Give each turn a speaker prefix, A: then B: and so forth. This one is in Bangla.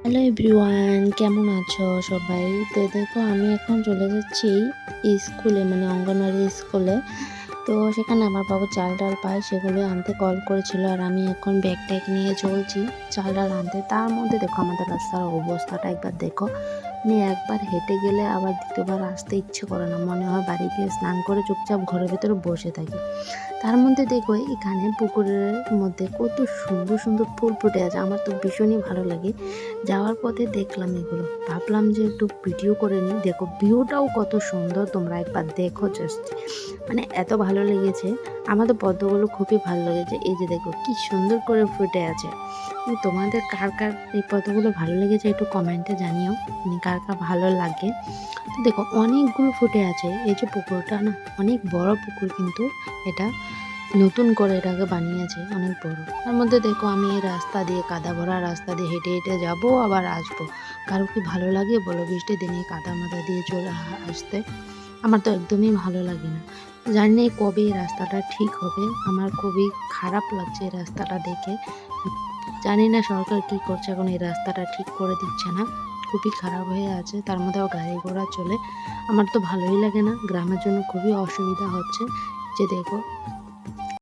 A: হ্যালো এভরিওয়ান, কেমন আছো সবাই? তো দেখো, আমি এখন চলে যাচ্ছি স্কুলে, মানে অঙ্গনওয়াড়ি স্কুলে। তো সেখানে আমার বাবু চাল ডাল পায়, সেগুলো আনতে কল করেছিল। আর আমি এখন ব্যাগ ট্যাগ নিয়ে চলছি চাল ডাল আনতে। তার মধ্যে দেখো আমাদের রাস্তার অবস্থাটা একবার দেখো। মানে একবার হেঁটে গেলে আবার দ্বিতীয়বার আসতে ইচ্ছে করে না, মনে হয় বাড়ি গিয়ে স্নান করে চুপচাপ ঘরের ভিতরে বসে থাকি। তার মধ্যে দেখো এখানে পুকুরের মধ্যে কত সুন্দর সুন্দর ফুল ফুটে আছে, আমার তো ভীষণই ভালো লাগে। যাওয়ার পথে দেখলাম এগুলো, ভাবলাম যে একটু ভিডিও করে নিই। দেখো ভিউটাও কত সুন্দর, তোমরা একবার দেখো জাস্ট। মানে এত ভালো লেগেছে, আমার তো পদ্মগুলো খুবই ভালো লেগেছে। এই যে দেখো কি সুন্দর করে ফুটে আছে। তোমাদের কার কার এই পদ্মগুলো ভালো লেগেছে একটু কমেন্টে জানিও, মানে কার কার ভালো লাগে। তো দেখো অনেকগুলো ফুটে আছে। এই যে পুকুরটা না, অনেক বড় পুকুর, কিন্তু এটা নতুন করে এটাকে বানিয়েছে, অনেক বড়। তার মধ্যে দেখো আমি এই রাস্তা দিয়ে, কাদা ভরা রাস্তা দিয়ে হেঁটে হেঁটে যাবো আবার আসবো। কারো কি ভালো লাগে বলো বৃষ্টির দিনে কাদা মাদা দিয়ে চলে আসতে? আমার তো একদমই ভালো লাগে না। জানি না কবে এই রাস্তাটা ঠিক হবে, আমার খুবই খারাপ লাগছে এই রাস্তাটা দেখে। জানি না সরকার কি করছে, এখন এই রাস্তাটা ঠিক করে দিচ্ছে না, খুবই খারাপ হয়ে আছে। তার মধ্যেও গাড়ি ঘোড়া চলে, আমার তো ভালোই লাগে না, গ্রামের জন্য খুবই অসুবিধা হচ্ছে। যে দেখো